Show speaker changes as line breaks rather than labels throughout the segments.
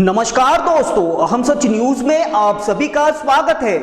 नमस्कार दोस्तों, हम सच न्यूज में आप सभी का स्वागत है।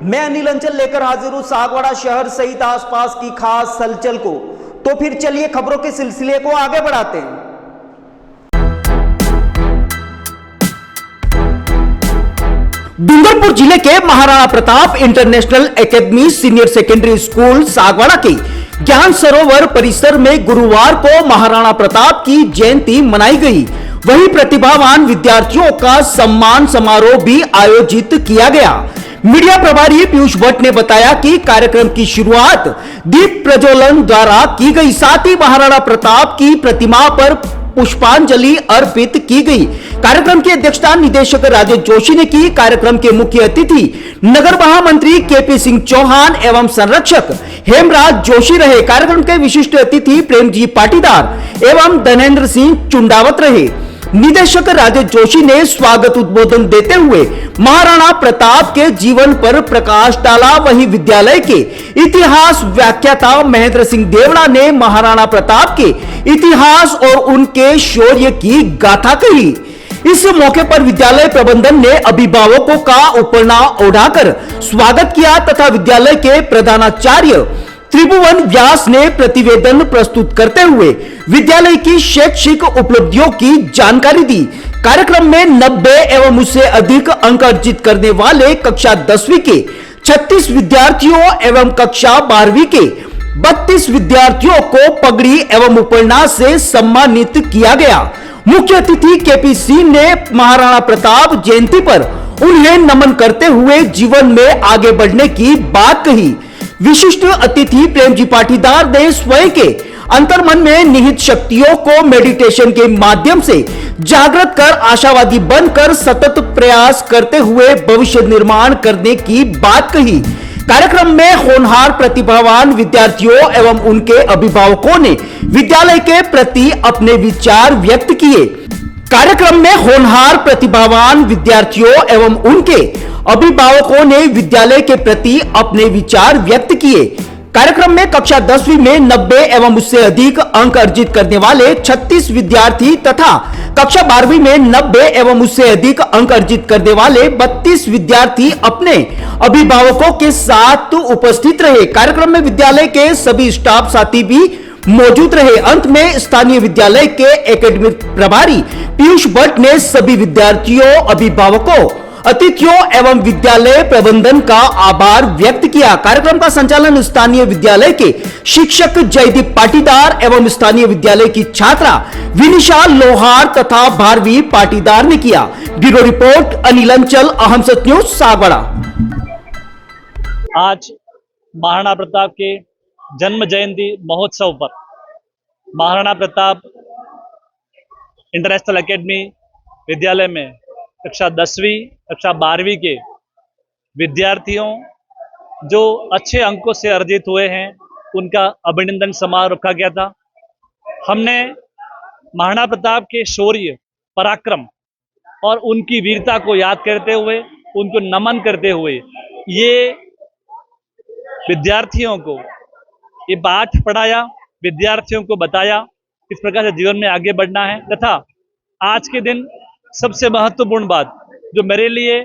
मैं अनिल अंचल लेकर हाजिर हूं सागवाड़ा शहर सहित आसपास की खास हलचल को। तो फिर चलिए खबरों के सिलसिले को आगे बढ़ाते हैं। डूंगरपुर जिले के Maharana Pratap international academy senior secondary school Sagwara के ज्ञान सरोवर परिसर में गुरुवार को महाराणा प्रताप की जयंती मनाई गई। वहीं प्रतिभावान विद्यार्थियों का सम्मान समारोह भी आयोजित किया गया। मीडिया प्रभारी पीयूष भट्ट ने बताया कि कार्यक्रम की शुरुआत दीप प्रज्वलन द्वारा की गई। साथ ही महाराणा प्रताप की प्रतिमा पर पुष्पांजलि अर्पित की गई। कार्यक्रम की अध्यक्षता निदेशक राजेश जोशी ने की। कार्यक्रम के मुख्य अतिथि नगर महामंत्री केपी सिंह चौहान एवं संरक्षक हेमराज जोशी रहे। कार्यक्रम के विशिष्ट अतिथि प्रेमजी पाटीदार एवं धनेन्द्र सिंह चुंडावत रहे। निदेशक राजेश जोशी ने स्वागत उद्बोधन देते हुए महाराणा प्रताप के जीवन पर प्रकाश डाला। वहीं विद्यालय के इतिहास व्याख्याता महेंद्र सिंह देवड़ा ने महाराणा प्रताप के इतिहास और उनके शौर्य की गाथा कही। इस मौके पर विद्यालय प्रबंधन ने अभिभावकों का उपरना ओढ़ाकर स्वागत किया तथा विद्यालय के प्रधानाचार्य त्रिभुवन व्यास ने प्रतिवेदन प्रस्तुत करते हुए विद्यालय की शैक्षिक उपलब्धियों की जानकारी दी। कार्यक्रम में 90 एवं उससे अधिक अंक अर्जित करने वाले कक्षा 10वीं के 36 विद्यार्थियों एवं कक्षा 12वीं के 32 विद्यार्थियों को पगड़ी एवं उपरना से सम्मानित किया गया। मुख्य अतिथि केपी सिंह ने महाराणा प्रताप जयंती पर उन्हें नमन करते हुए जीवन में आगे बढ़ने की बात कही। विशिष्ट अतिथि प्रेमजी पाटीदार ने स्वयं के अंतर्मन में निहित शक्तियों को मेडिटेशन के माध्यम से जागृत कर आशावादी बनकर सतत प्रयास करते हुए भविष्य निर्माण करने की बात कही। कार्यक्रम में होनहार प्रतिभावान विद्यार्थियों एवं उनके अभिभावकों ने विद्यालय के प्रति अपने विचार व्यक्त किए। कार्यक्रम में होनहार प्रतिभावान विद्यार्थियों एवं उनके अभिभावकों ने विद्यालय के प्रति अपने विचार व्यक्त किए। कार्यक्रम में कक्षा 10वीं में 90 एवं उससे अधिक अंक अर्जित करने वाले 36 विद्यार्थी तथा कक्षा 12वीं में 90 एवं उससे अधिक अंक अर्जित करने वाले 32 विद्यार्थी अपने अभिभावकों के साथ उपस्थित रहे। कार्यक्रम में विद्यालय के सभी स्टाफ साथी भी मौजूद रहे। अंत में स्थानीय विद्यालय के एकेडमिक प्रभारी पीयूष भट्ट ने सभी विद्यार्थियों, अभिभावकों, अतिथियों एवं विद्यालय प्रबंधन का आभार व्यक्त किया। कार्यक्रम का संचालन स्थानीय विद्यालय के शिक्षक जयदीप पाटीदार एवं स्थानीय विद्यालय की छात्रा विनिशा लोहार तथा भारवी पाटीदार ने किया। ब्यूरो रिपोर्ट अनिल अंचल, अहम सच न्यूज सागवाड़ा।
आज महाराणा प्रताप के जन्म जयंती महोत्सव पर महाराणा प्रताप इंटरनेशनल एकेडमी विद्यालय में कक्षा 10वीं, कक्षा 12वीं के विद्यार्थियों जो अच्छे अंकों से अर्जित हुए हैं उनका अभिनंदन समारोह रखा गया था। हमने महाराणा प्रताप के शौर्य, पराक्रम और उनकी वीरता को याद करते हुए, उनको नमन करते हुए ये विद्यार्थियों को ये पाठ पढ़ाया, विद्यार्थियों को बताया किस प्रकार से जीवन में आगे बढ़ना है। तथा आज के दिन सबसे महत्वपूर्ण बात जो मेरे लिए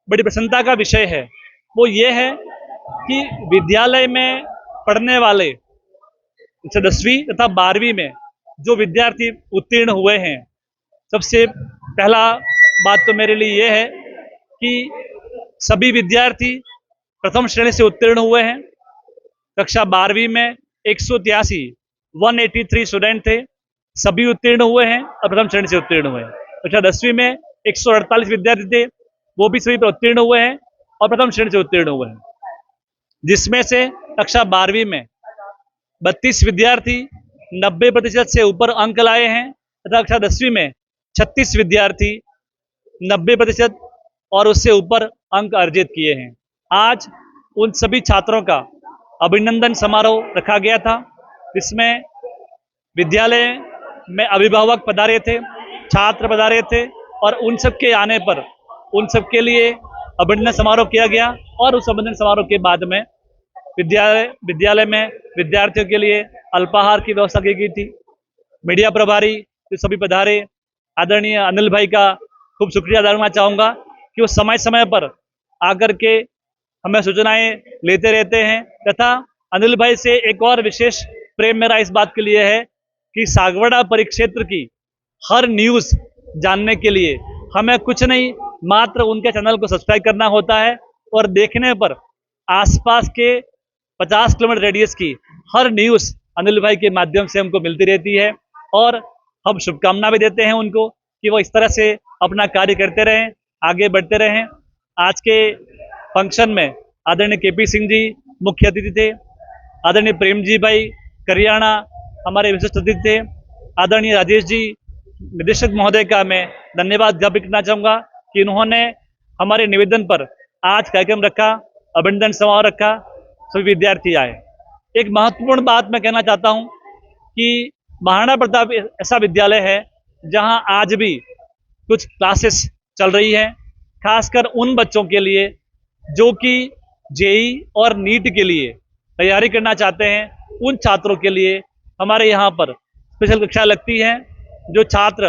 बड़ी प्रसन्नता का विषय है वो ये है कि विद्यालय में पढ़ने वाले 10वीं तथा 12वीं में जो विद्यार्थी उत्तीर्ण हुए हैं, सबसे पहला बात तो मेरे लिए ये है कि सभी विद्यार्थी प्रथम श्रेणी से उत्तीर्ण हुए हैं। कक्षा 12वीं में 183 स्टूडेंट थे, सभी उत्तीर्ण हुए हैं और प्रथम श्रेणी से उत्तीर्ण हुए हैं। कक्षा 10वीं में 148 विद्यार्थी थे, वो भी सभी पर उत्तीर्ण हुए हैं और प्रथम श्रेणी से उत्तीर्ण हुए हैं। जिसमें से कक्षा 12वीं में 32 विद्यार्थी 90% से ऊपर अंक लाए हैं तथा कक्षा 10वीं में 36 विद्यार्थी 90% और उससे ऊपर अंक अर्जित किए हैं। आज उन सभी छात्रों का अभिनंदन समारोह रखा गया था, जिसमें विद्यालय में अभिभावक पधारे थे, छात्र पधारे थे और उन सब के आने पर उन सब के लिए अभिनंदन समारोह किया गया। और उस अभिनंदन समारोह के बाद में विद्यालय में विद्यार्थियों के लिए अल्पाहार की व्यवस्था की गई थी। मीडिया प्रभारी जो सभी पधारे, आदरणीय अनिल भाई का खूब शुक्रिया अदा करना चाहूँगा कि वो समय समय पर आकर के हमें सूचनाएं लेते रहते हैं। तथा अनिल भाई से एक और विशेष प्रेम मेरा इस बात के लिए है कि सागवाड़ा परिक्षेत्र की हर न्यूज़ जानने के लिए हमें कुछ नहीं, मात्र उनके चैनल को सब्सक्राइब करना होता है और देखने पर आसपास के 50 किलोमीटर रेडियस की हर न्यूज़ अनिल भाई के माध्यम से हमको मिलती रहती है। और हम शुभकामना भी देते हैं उनको कि वो इस तरह से अपना कार्य करते रहें, आगे बढ़ते रहें। आज के फंक्शन में आदरणीय केपी सिंह जी मुख्य अतिथि थे, आदरणीय प्रेम जी भाई करियाना हमारे विशिष्ट अतिथि थे, आदरणीय राजेश जी निदेशक महोदय का मैं धन्यवाद ज्ञापित करना चाहूँगा कि इन्होंने हमारे निवेदन पर आज कार्यक्रम रखा, अभिनंदन समारोह रखा, सभी विद्यार्थी आए। एक महत्वपूर्ण बात मैं कहना चाहता हूँ कि महाराणा प्रताप ऐसा विद्यालय है जहाँ आज भी कुछ क्लासेस चल रही है, खासकर उन बच्चों के लिए जो कि जेई और नीट के लिए तैयारी करना चाहते हैं। उन छात्रों के लिए हमारे यहाँ पर स्पेशल कक्षा लगती है। जो छात्र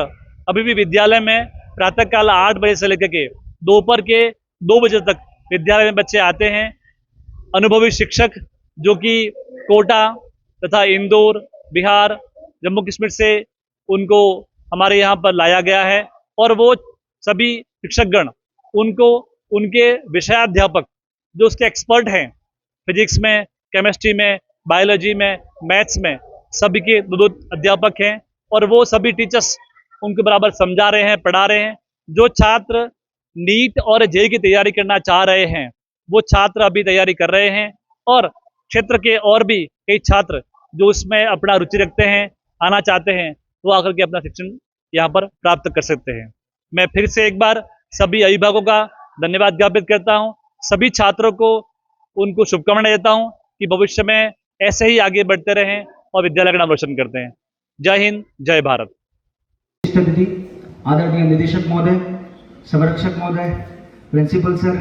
अभी भी विद्यालय में प्रातःकाल 8 बजे से लेकर के दोपहर के 2 बजे तक विद्यालय में बच्चे आते हैं, अनुभवी शिक्षक जो कि कोटा तथा इंदौर, बिहार, जम्मू कश्मीर से उनको हमारे यहाँ पर लाया गया है और वो सभी शिक्षकगण उनको उनके विषयाध्यापक जो उसके एक्सपर्ट हैं, फिजिक्स में, केमिस्ट्री में, बायोलॉजी में, मैथ्स में, सभी के दो अध्यापक हैं और वो सभी टीचर्स उनको बराबर समझा रहे हैं, पढ़ा रहे हैं। जो छात्र नीट और जेईई की तैयारी करना चाह रहे हैं वो छात्र अभी तैयारी कर रहे हैं और क्षेत्र के और भी कई छात्र जो उसमें अपना रुचि रखते हैं, आना चाहते हैं, वो आकर के अपना शिक्षण यहाँ पर प्राप्त कर सकते हैं। मैं फिर से एक बार सभी अभिभावकों का धन्यवाद ज्ञापित करता हूँ, सभी छात्रों को उनको शुभकामनाएं देता हूँ कि भविष्य में ऐसे ही आगे बढ़ते रहें और विद्यालय का नाम रोशन करते हैं। जय हिंद, जय भारत।
अतिथि आदरणीय निदेशक महोदय, संरक्षक महोदय, प्रिंसिपल सर,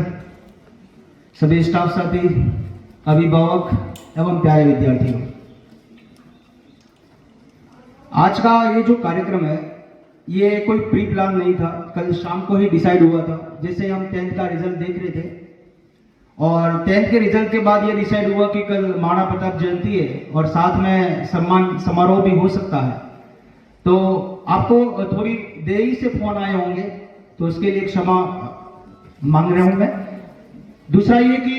सभी स्टाफ साथी, अभिभावक एवं प्यारे विद्यार्थियों, आज का ये जो कार्यक्रम है ये कोई प्री प्लान नहीं था, कल शाम को ही डिसाइड हुआ था। जैसे हम 10th का रिजल्ट देख रहे थे और 10th के रिजल्ट के बाद ये डिसाइड हुआ कि कल महाराणा प्रताप जयंती है और साथ में सम्मान समारोह भी हो सकता है। तो आपको थोड़ी देरी से फोन आए होंगे तो उसके लिए क्षमा मांग रहा हूं मैं। दूसरा ये कि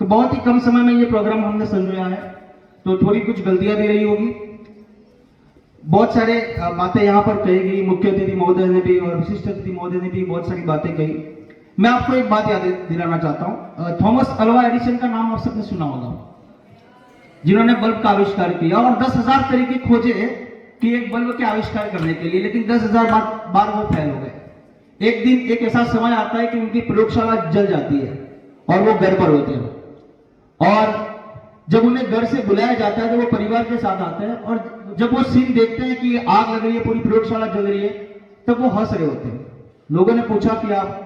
बहुत ही कम समय में ये प्रोग्राम हमने संजोया है तो थोड़ी कुछ गलतियां भी रही होगी। बहुत सारे बातें यहाँ पर कही गई, मुख्य अतिथि महोदय ने भी और विशिष्ट अतिथि महोदय ने भी बहुत सारी बातें कही। मैं आपको एक बात याद दिलाना चाहता हूँ, थॉमस अल्वा एडिसन का नाम आप सबने सुना होगा, जिन्होंने बल्ब का आविष्कार किया और 10,000 तरीके खोजे कि एक बल्ब के आविष्कार करने के लिए, लेकिन 10,000 बार वो फेल हो गए। एक दिन एक ऐसा समय आता है कि उनकी प्रयोगशाला जल जाती है और वो घर पर होते हैं और जब उन्हें घर से बुलाया जाता है तो वो परिवार के साथ आते हैं और जब वो सीन देखते हैं कि आग लग रही है, पूरी प्रयोगशाला जल रही है, तब वो हंस रहे होते हैं। लोगों ने पूछा कि आप,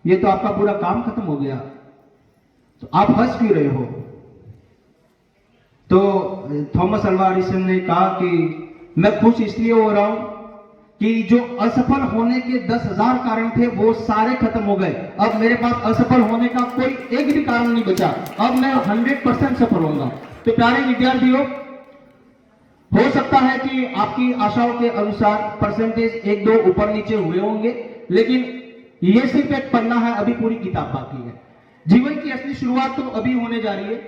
ये तो आपका पूरा काम खत्म हो गया, तो आप हंस क्यों रहे हो? तो थॉमस अल्वा एडिसन ने कहा कि मैं खुश इसलिए हो रहा हूं कि जो असफल होने के 10,000 कारण थे वो सारे खत्म हो गए। अब मेरे पास असफल होने का कोई एक भी कारण नहीं बचा, अब मैं 100% सफल होऊंगा। तो प्यारे विद्यार्थियों, हो सकता है कि आपकी आशाओं के अनुसार परसेंटेज 1-2 ऊपर नीचे हुए होंगे, लेकिन ये सिर्फ एक पन्ना है, अभी पूरी किताब बाकी है। जीवन की असली शुरुआत तो अभी होने जा रही है।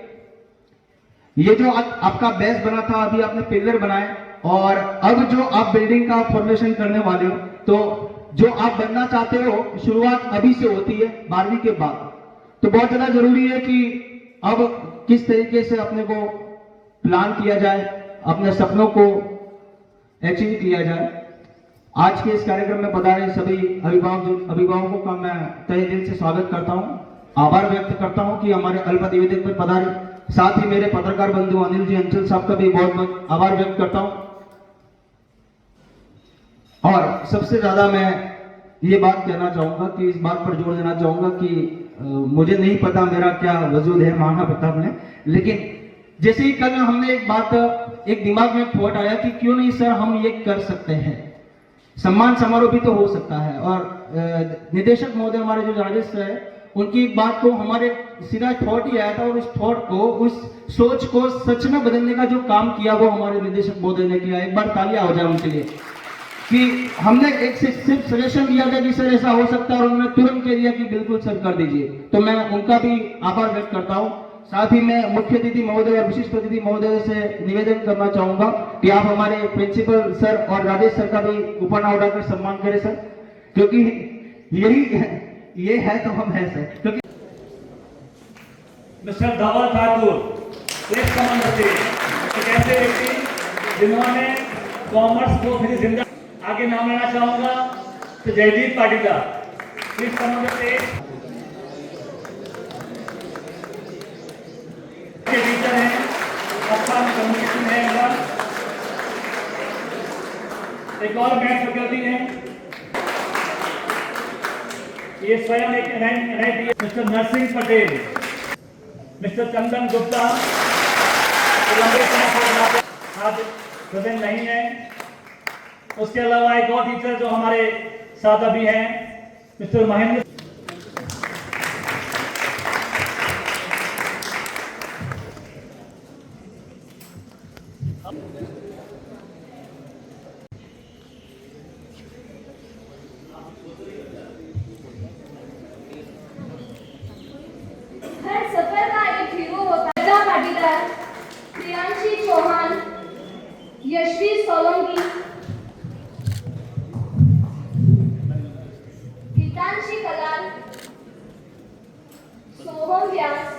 ये जो आपका बेस बना था, अभी आपने पिलर बनाए और अब जो आप बिल्डिंग का फॉर्मेशन करने वाले हो, तो जो आप बनना चाहते हो शुरुआत अभी से होती है 12वीं के बाद। तो बहुत ज्यादा जरूरी है कि अब किस तरीके से अपने को प्लान किया जाए, अपने सपनों को अचीव किया जाए। आज के इस कार्यक्रम में पधारे सभी अभिभावकों का मैं तहे दिल से स्वागत करता हूं। आभार व्यक्त करता हूं कि हमारे अल्प निवेदक पर पधारे। साथ ही मेरे पत्रकार बंधु अनिल जी अंचल साहब का भी बहुत बहुत आभार व्यक्त करता हूं। और सबसे ज्यादा मैं ये बात कहना चाहूंगा कि इस बात पर जोर देना चाहूंगा कि मुझे नहीं पता मेरा क्या वजूद है महाराणा प्रताप में, लेकिन जैसे ही कल हमने एक दिमाग में थॉट आया कि क्यों नहीं सर हम ये कर सकते हैं, सम्मान समारोह भी तो हो सकता है। और निदेशक महोदय हमारे जो राजेश है उनकी एक बात को हमारे सीधा थॉट ही आया था, और उस थॉट को, उस सोच को सच में बदलने का जो काम किया वो हमारे निदेशक महोदय ने किया। एक बार तालियां हो जाए उनके लिए कि हमने एक से सिर्फ सजेशन दिया था कि सर ऐसा हो सकता है और उन्होंने तुरंत कह दिया कि बिल्कुल सर कर दीजिए। तो मैं उनका भी आभार व्यक्त करता हूं। साथ ही मैं मुख्य अतिथि महोदय और विशिष्ट अतिथि महोदय से निवेदन करना चाहूंगा कि आप हमारे प्रिंसिपल सर और राजेश सर का भी उपहार उठाकर सम्मान करें सर, क्योंकि ये है तो हम है सर। क्योंकि
मिस्टर धवल ठाकुर एक समन्वय एक ऐसे व्यक्ति जिन्होंने कॉमर्स को फिर जिंदा आगे नाम लेना चाहूंगा तो जयदीप पाटीदार इस समन्वय से टीचर हैं, अच्छा कम्युनिकेशन है इनका। एक और मैथ फैकल्टी है, ये स्वयं एक NIT mister Narsingh Patel, mister Chandan Gupta लंबे समय से आज प्रेजेंट नहीं है। उसके अलावा एक और टीचर जो हमारे साथ अभी हैं मिस्टर महेंद्र।
हर सफर का एक हीरो होता है। रजा पाटीदार, प्रियांशी चौहान, यशवी सोलंकी, गीतांशी कलाल, सोहम व्यास।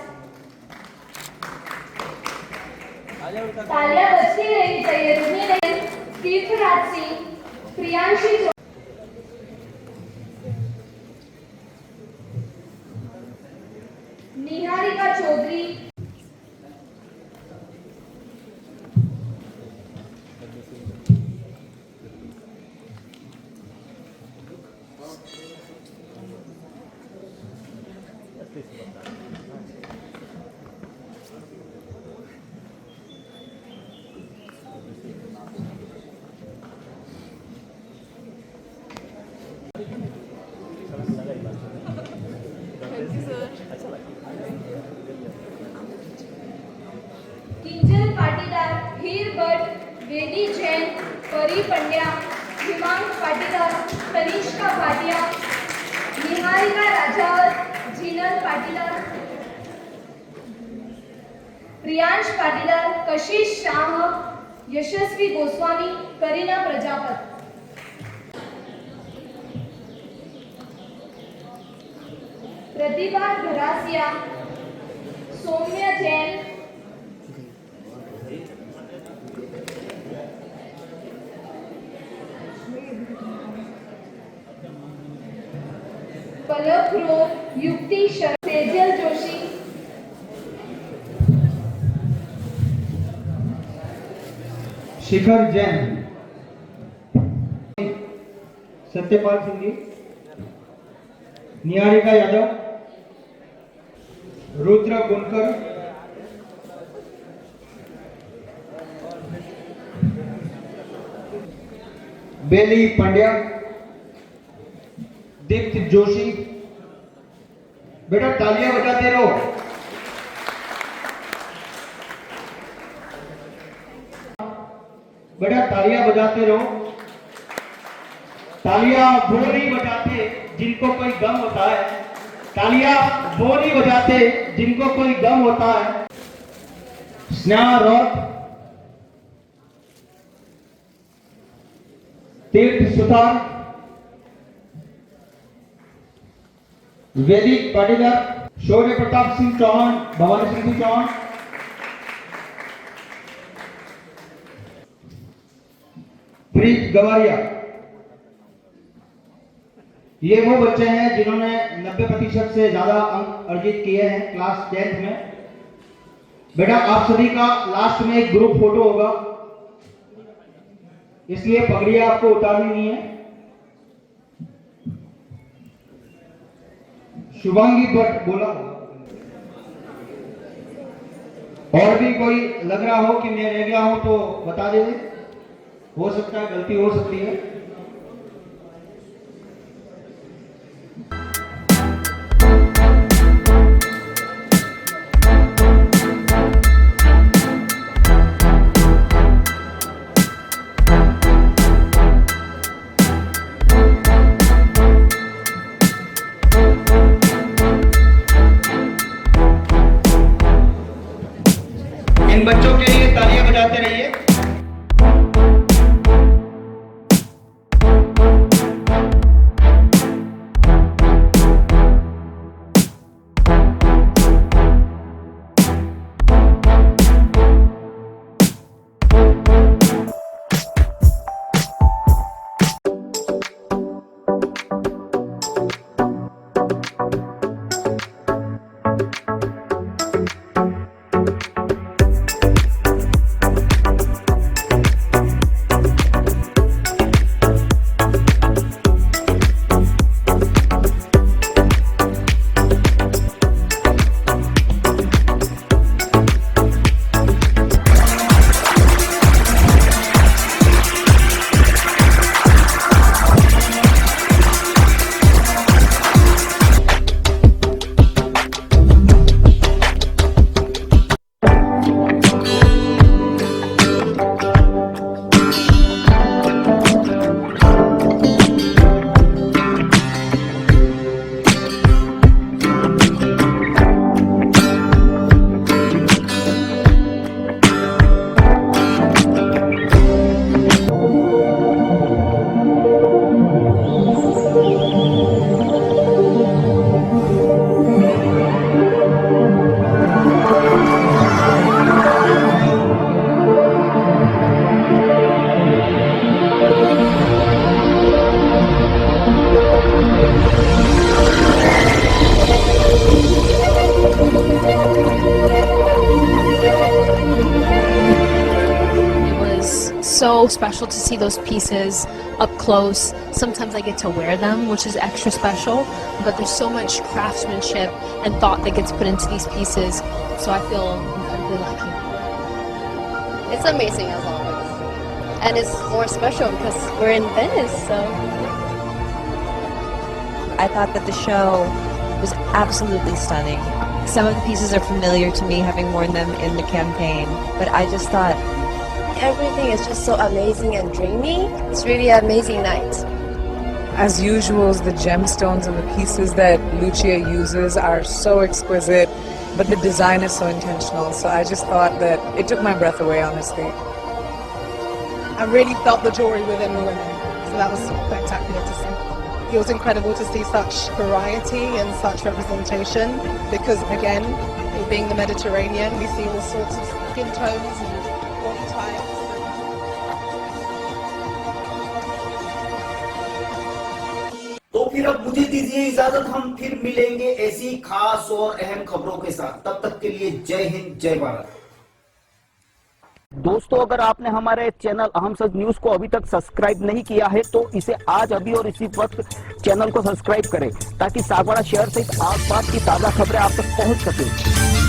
तालियां बजती रहनी चाहिए, रुकनी नहीं। तीर्थराज सिंह, प्रियांशी निहारिका चौधरी, किंजल पाटीदार, हीर भट्ट, वेदी जैन, परी पंड्या, हिमांश पाटीदार, तनिष्का भाटिया, निहारिका राजावत, जिनल पाटीदार, प्रियांश पाटीदार, कशिश शाह, यशस्वी गोस्वामी, करीना प्रजापत। प्रतिभा घरासिया, सौम्य जैन, पलक रो, युक्ति शर्मा, सेजल जोशी,
शिखर जैन, सत्यपाल सिंह जी, निहारिका यादव, रुद्र गुनकर, बेली पंड्या, दीप्त जोशी। बेटा तालियां बजाते रहो। बेटा तालियां बजाते रहो। तालियां वो नहीं बजाते जिनको कोई गम होता है, तालियां वो नहीं बजाते जिनको कोई गम होता है। स्नेहा रॉक, तीर्थ सुतार, वैदिक पाटीदार, शौर्य प्रताप सिंह चौहान, भवानी सिंह चौहान, प्रीत गवारिया, ये वो बच्चे हैं जिन्होंने 90% से ज्यादा अंक अर्जित किए हैं क्लास 10th में। बेटा आप सभी का लास्ट में एक ग्रुप फोटो होगा, इसलिए पगड़ियां आपको उतारनी नहीं है। शुभांगी भट्ट बोला। और भी कोई लग रहा हो कि मैं रह गया हूं तो बता दे, हो सकता है गलती हो सकती है। इन बच्चों के लिए तालियां बजाते रहिए।
So special to see those pieces up close. Sometimes I get to wear them, which is extra special, but there's so much craftsmanship and thought that gets put into these pieces, so I feel incredibly lucky.
It's amazing as always. And it's more special because we're in Venice, so.
I thought that the show was absolutely stunning. Some of the pieces are familiar to me, having worn them in the campaign, but I just thought
Everything is just so amazing and dreamy. It's really an amazing night.
As usual, the gemstones and the pieces that Lucia uses are so exquisite, but the design is so intentional. So I just thought that it took my breath away, honestly.
I really felt the jewelry within the women, so that was spectacular to see. It was incredible to see such variety and such representation because, again, it being the Mediterranean, we see all sorts of skin tones and body types.
तो फिर अब मुझे दीजिए इजाजत, हम फिर मिलेंगे ऐसी खास और अहम खबरों के साथ। तब तक के लिए जय हिंद, जय भारत। दोस्तों, अगर आपने हमारे चैनल अहम सच न्यूज को अभी तक सब्सक्राइब नहीं किया है तो इसे आज अभी और इसी वक्त चैनल को सब्सक्राइब करें ताकि सागवाड़ा शहर सहित आसपास की ताजा खबरें आप तक पहुंच सकें।